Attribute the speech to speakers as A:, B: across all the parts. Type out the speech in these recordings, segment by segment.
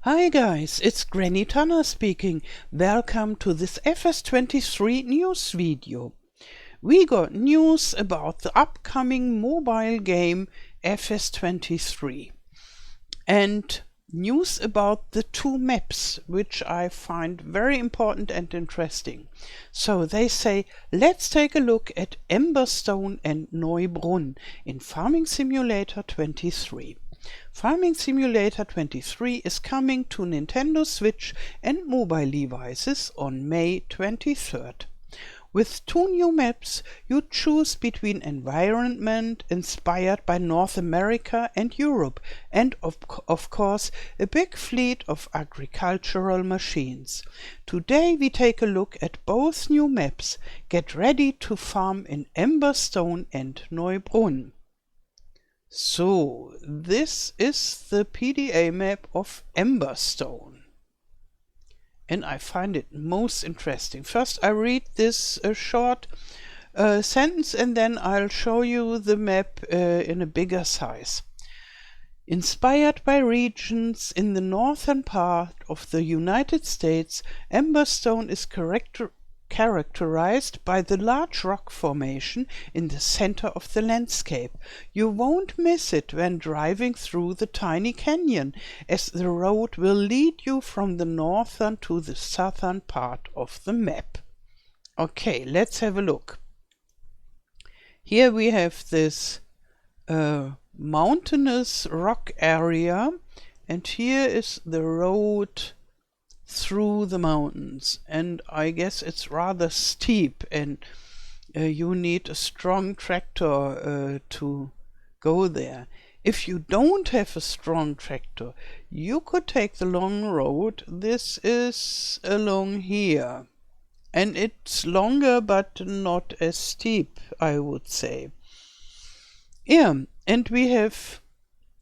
A: Hi guys, it's Granny Tana speaking. Welcome to this FS23 news video. We got news about the upcoming mobile game FS23 and news about the two maps, which I find very important and interesting. So they say, let's take a look at Amberstone and Neubrunn in Farming Simulator 23. Farming Simulator 23 is coming to Nintendo Switch and mobile devices on May 23rd. With two new maps, you choose between environment inspired by North America and Europe, and of course a big fleet of agricultural machines. Today we take a look at both new maps. Get ready to farm in Amberstone and Neubrunn. So, this is the PDA map of Amberstone. And I find it most interesting. First I read this short sentence and then I'll show you the map in a bigger size. Inspired by regions in the northern part of the United States, Amberstone is characterized by the large rock formation in the center of the landscape. You won't miss it when driving through the tiny canyon, as the road will lead you from the northern to the southern part of the map. Okay, let's have a look. Here we have this mountainous rock area, and here is the road through the mountains, and I guess it's rather steep, and you need a strong tractor to go there. If you don't have a strong tractor, you could take the long road. This is along here, and it's longer but not as steep, I would say. Yeah, and we have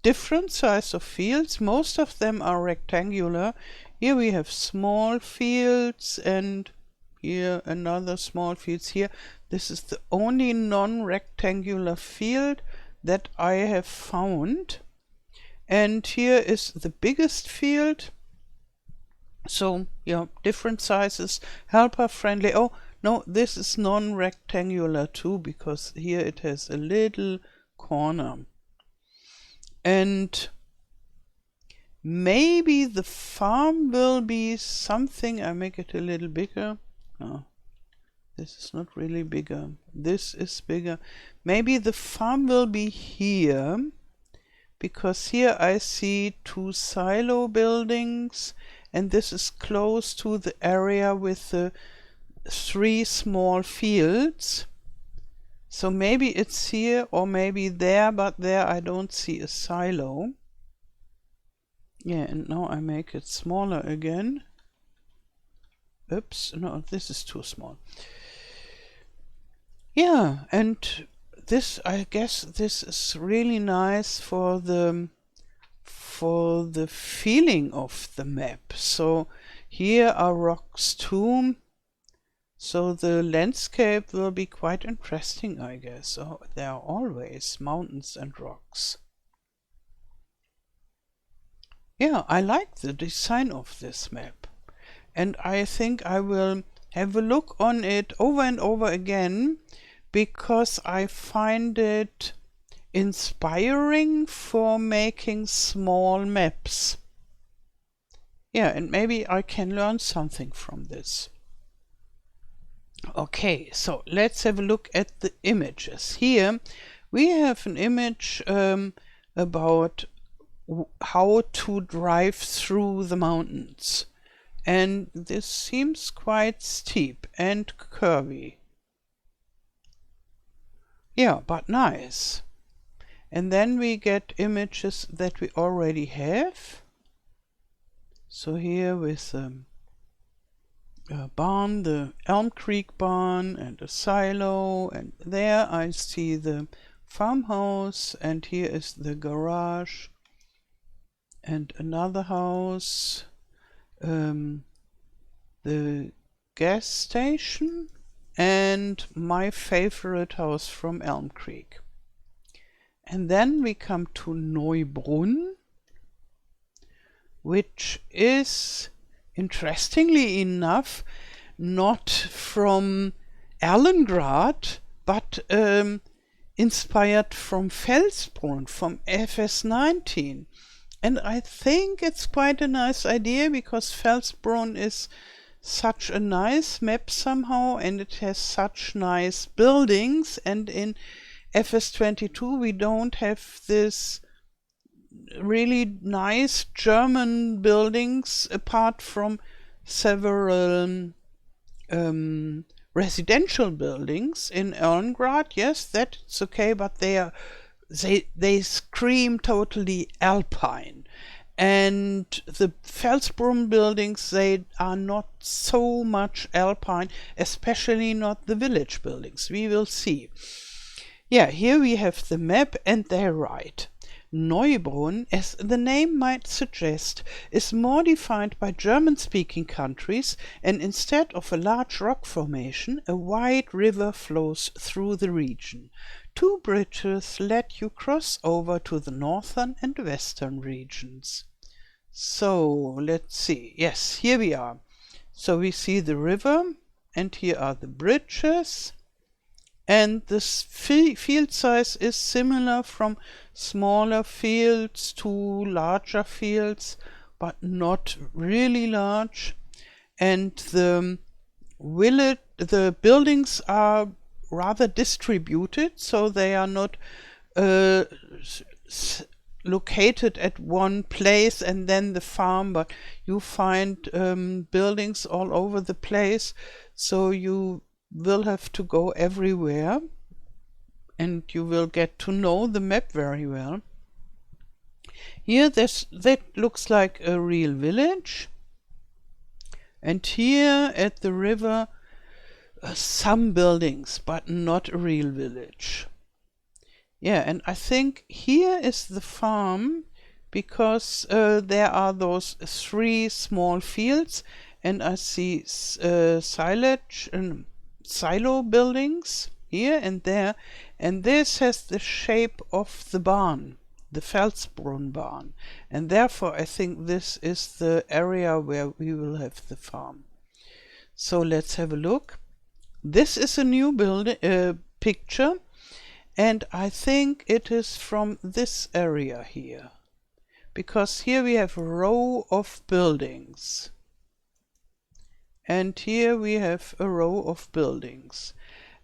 A: different size of fields. Most of them are rectangular. Here we have small fields, and here another small fields here. This is the only non-rectangular field that I have found. And here is the biggest field. So, yeah, different sizes, helper friendly. Oh, no, this is non-rectangular too, because here it has a little corner. And maybe the farm will be something. I make it a little bigger. No, this is not really bigger. This is bigger. Maybe the farm will be here, because here I see two silo buildings, and this is close to the area with the three small fields. So maybe it's here or maybe there, but there I don't see a silo. Yeah, and now I make it smaller again. Oops, no, this is too small. Yeah, and this, I guess this is really nice for the feeling of the map. So here are rocks too. So the landscape will be quite interesting, I guess. Oh, there are always mountains and rocks. Yeah, I like the design of this map, and I think I will have a look on it over and over again, because I find it inspiring for making small maps. Yeah, and maybe I can learn something from this. Okay, so let's have a look at the images. Here we have an image about how to drive through the mountains, and this seems quite steep and curvy. Yeah, but nice. And then we get images that we already have. So here with a barn, the Elm Creek barn, and a silo, and there I see the farmhouse, and here is the garage and another house, the gas station, and my favorite house from Elm Creek. And then we come to Neubrunn, which is, interestingly enough, not from Erlengrad, but inspired from Felsbrunn, from FS19. And I think it's quite a nice idea, because Felsbrunn is such a nice map somehow, and it has such nice buildings, and in FS22 we don't have this really nice German buildings, apart from several residential buildings in Erlengrad. Yes, that's okay, but they scream totally alpine. And the Felsbrunn buildings, they are not so much alpine, especially not the village buildings. We will see. Yeah, here we have the map, and they're right. Neubrunn, as the name might suggest, is more defined by German-speaking countries, and instead of a large rock formation, a wide river flows through the region. 2 bridges let you cross over to the northern and western regions. So, let's see. Yes, here we are. So we see the river, and here are the bridges. And the field size is similar from smaller fields to larger fields, but not really large. And the buildings are rather distributed, so they are not located at one place and then the farm, but you find buildings all over the place, so you will have to go everywhere, and you will get to know the map very well. Here that looks like a real village, and here at the river some buildings, but not a real village. Yeah, and I think here is the farm, because there are those 3 small fields, and I see silage and silo buildings here and there, and this has the shape of the barn, the Felsbrunn barn, and therefore I think this is the area where we will have the farm. So let's have a look. This is a new picture, and I think it is from this area here, because here we have a row of buildings. And here we have a row of buildings.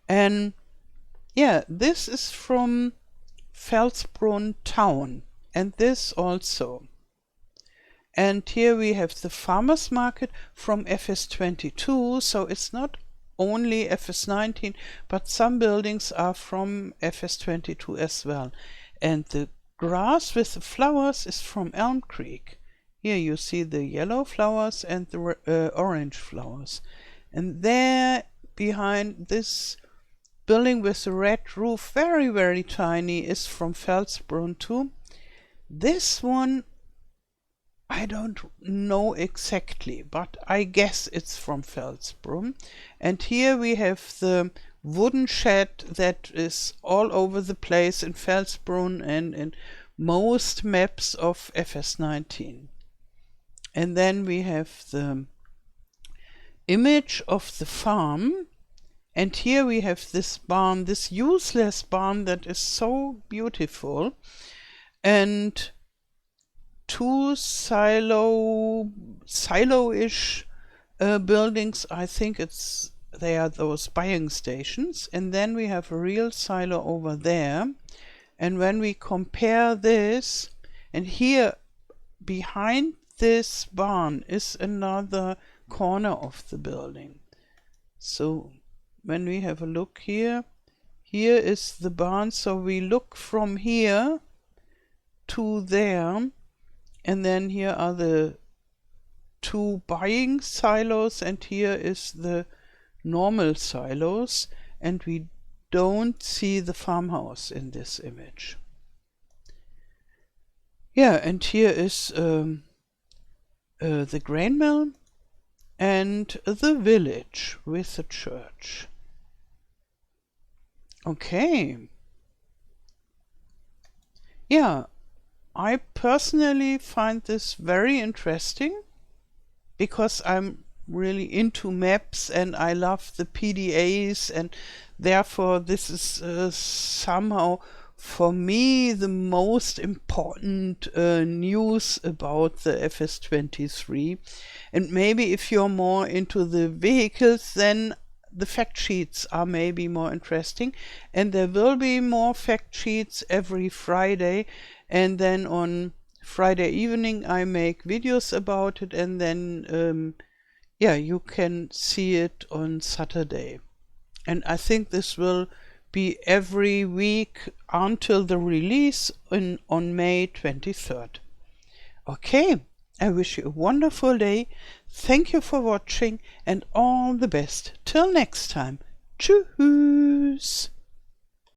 A: And yeah, this is from Felsbrunn town, and this also. And here we have the farmers market from FS22, so it's not only FS19, but some buildings are from FS22 as well. And the grass with the flowers is from Elm Creek. Here you see the yellow flowers and the orange flowers. And there behind this building with the red roof, very, very tiny, is from Felsbrunn too. This one I don't know exactly, but I guess it's from Felsbrunn. And here we have the wooden shed that is all over the place in Felsbrunn and in most maps of FS19. And then we have the image of the farm, and here we have this barn, this useless barn that is so beautiful, and 2 silo-ish buildings. I think they are those buying stations, and then we have a real silo over there. And when we compare this, and here behind this barn is another corner of the building. So when we have a look here, here is the barn, so we look from here to there, and then here are the 2 buying silos, and here is the normal silos, and we don't see the farmhouse in this image. Yeah, and here is the grain mill and the village with the church. Okay. Yeah, I personally find this very interesting because I'm really into maps and I love the PDAs, and therefore this is somehow for me the most important news about the FS23. And maybe if you're more into the vehicles, then the fact sheets are maybe more interesting, and there will be more fact sheets every Friday, and then on Friday evening I make videos about it, and then yeah, you can see it on Saturday. And I think this will be every week until the release on May 23rd. Okay, I wish you a wonderful day. Thank you for watching and all the best. Till next time. Tschüss.